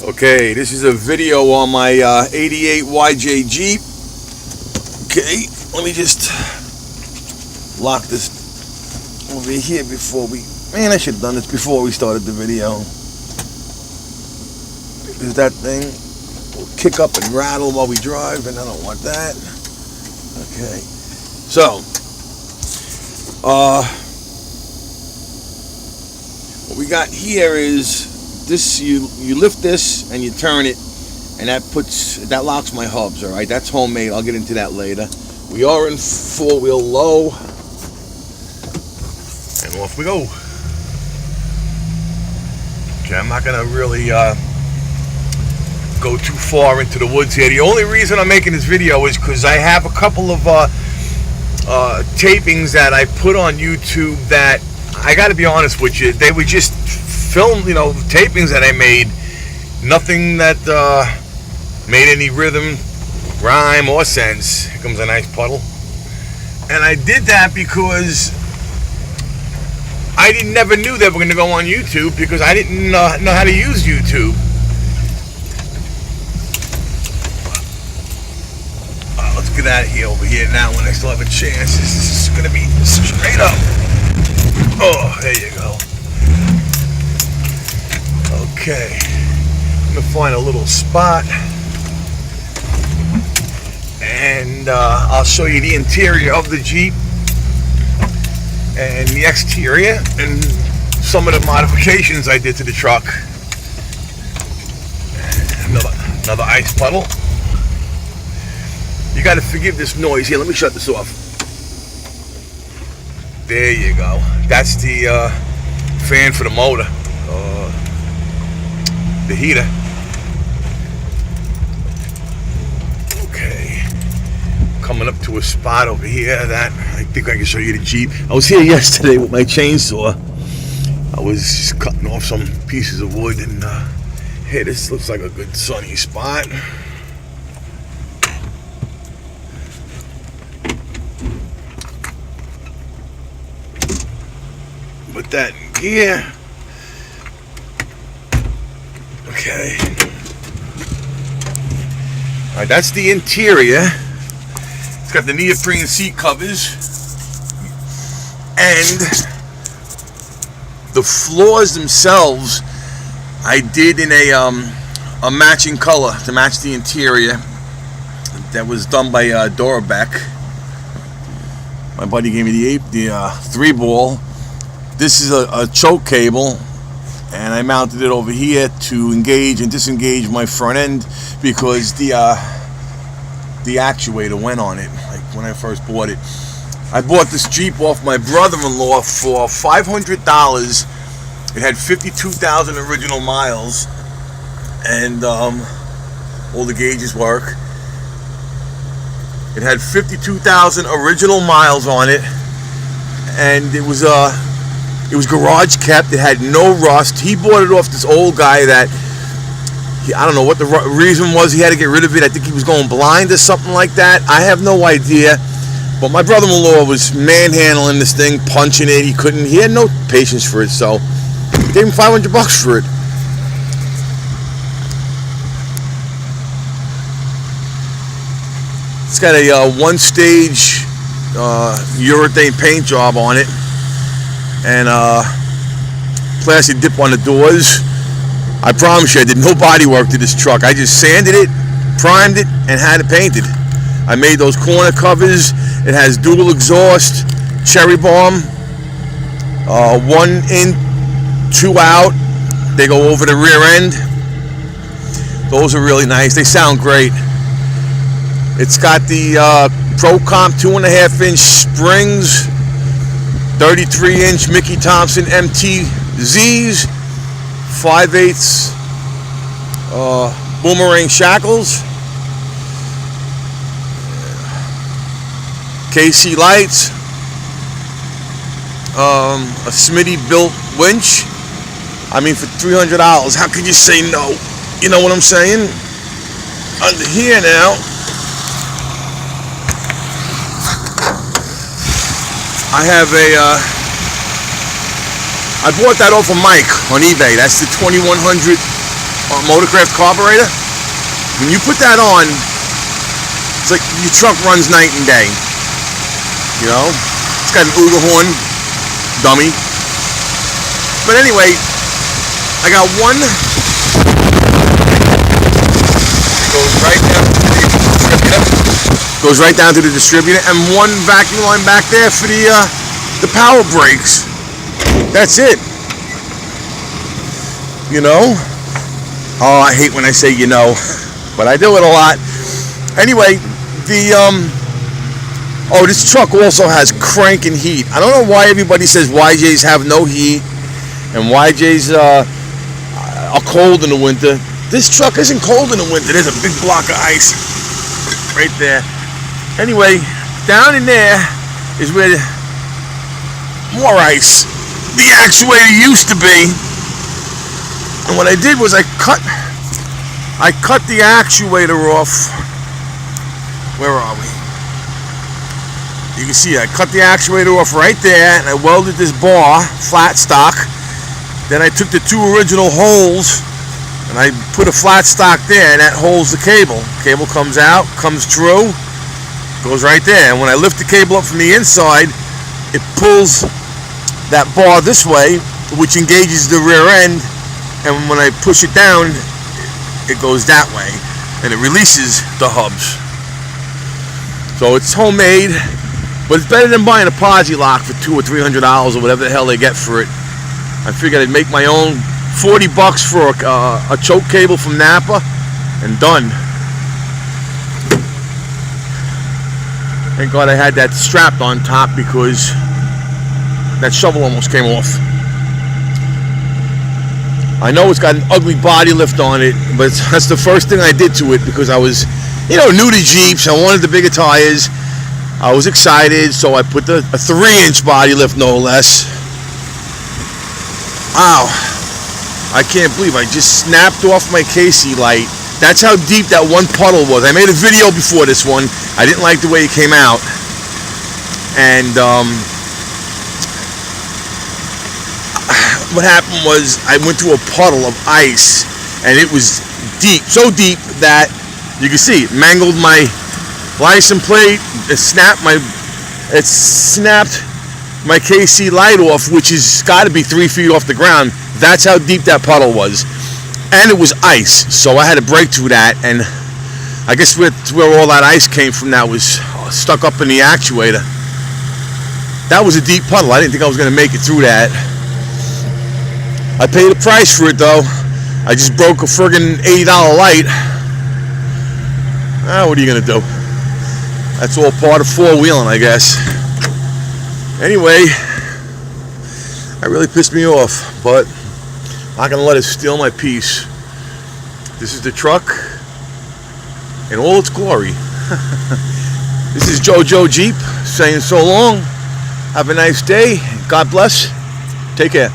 Okay, this is a video on my 88 YJ Jeep. Okay, let me just lock this over here before we... Man, I should have done this before we started the video. Because that thing will kick up and rattle while we drive, and I don't want that. Okay, so... what we got here is... This you lift this and you turn it, and that locks my hubs. All right, that's homemade. I'll get into that later. We are in four-wheel low, and off we go. Okay, I'm not gonna really go too far into the woods here. The only reason I'm making this video is because I have a couple of tapings that I put on YouTube that I got to be honest with you, they were just film, tapings that I made, nothing that made any rhythm, rhyme, or sense. Here comes a nice puddle. And I did that because I never knew they were going to go on YouTube, because I didn't know how to use YouTube. Let's get out of here over here now when I still have a chance. This is going to be straight up. Oh, there you go. Okay, I'm gonna find a little spot, and I'll show you the interior of the Jeep and the exterior and some of the modifications I did to the truck. Another ice puddle. You got to forgive this noise here. Let me shut this off. There you go. That's the fan for the motor. The heater. Okay, coming up to a spot over here that I think I can show you the Jeep. I was here yesterday with my chainsaw. I was just cutting off some pieces of wood, and hey, this looks like a good sunny spot. Put that in gear. Okay. Alright, that's the interior. It's got the neoprene seat covers. And the floors themselves I did in a matching color to match the interior. That was done by Dorbeck. My buddy gave me the 3-ball. This is a choke cable, and I mounted it over here to engage and disengage my front end, because the actuator went on it, like when I first bought it. I bought this Jeep off my brother-in-law for $500. It had 52,000 original miles, and all the gauges work. It had 52,000 original miles on it, and it was garage kept. It had no rust. He bought it off this old guy that, I don't know what the reason was he had to get rid of it. I think he was going blind or something like that. I have no idea. But my brother-in-law was manhandling this thing, punching it. He had no patience for it, so I gave him $500 for it. It's got a one-stage urethane paint job on it, and plastic dip on the doors. I promise you, I did no body work to this truck. I just sanded it, primed it, and had it painted. I made those corner covers. It has dual exhaust, cherry bomb, 1 in, 2 out. They go over the rear end. Those are really nice. They sound great. It's got the Pro Comp 2.5-inch springs, 33-inch Mickey Thompson MTZs, 5/8 boomerang shackles, KC lights, a Smitty built winch. I mean, for $300, how could you say no? You know what I'm saying? Under here now, I have I bought that off of Mike on eBay. That's the 2100 motorcraft carburetor. When you put that on, it's like your truck runs night and day. You know, it's got an Uberhorn dummy. But anyway, I got one. Goes right down to the distributor, and one vacuum line back there for the power brakes. That's it. You know? Oh, I hate when I say you know, but I do it a lot. Anyway, this truck also has crank and heat. I don't know why everybody says YJs have no heat and YJs are cold in the winter. This truck isn't cold in the winter. There's a big block of ice right there. Anyway, down in there is where more ice the actuator used to be. And what I did was I cut the actuator off. Where are we? You can see I cut the actuator off right there, and I welded this bar flat stock. Then I took the two original holes and I put a flat stock there, and that holds the cable. Cable comes out, comes through, goes right there. And when I lift the cable up from the inside, it pulls that bar this way, which engages the rear end, and when I push it down, it goes that way, and it releases the hubs. So it's homemade, but it's better than buying a posi lock for $200 or $300 or whatever the hell they get for it. I figured I'd make my own. $40 for a choke cable from Napa, and done. Thank God I had that strapped on top because that shovel almost came off. I know it's got an ugly body lift on it, but that's the first thing I did to it because I was, new to Jeeps. I wanted the bigger tires. I was excited, so I put a 3-inch body lift, no less. Wow. I can't believe I just snapped off my KC light. That's how deep that one puddle was. I made a video before this one. I didn't like the way it came out. And what happened was I went through a puddle of ice, and it was deep, so deep that you can see it mangled my license plate. It snapped my KC light off, which has got to be 3 feet off the ground. That's how deep that puddle was. And it was ice, so I had to break through that, and I guess where all that ice came from, that was stuck up in the actuator. That was a deep puddle. I didn't think I was going to make it through that. I paid a price for it, though. I just broke a friggin' $80 light. What are you going to do? That's all part of four-wheeling, I guess. Anyway, that really pissed me off, but I'm not going to let it steal my peace. This is the truck in all its glory. This is JoJo Jeep saying so long. Have a nice day. God bless. Take care.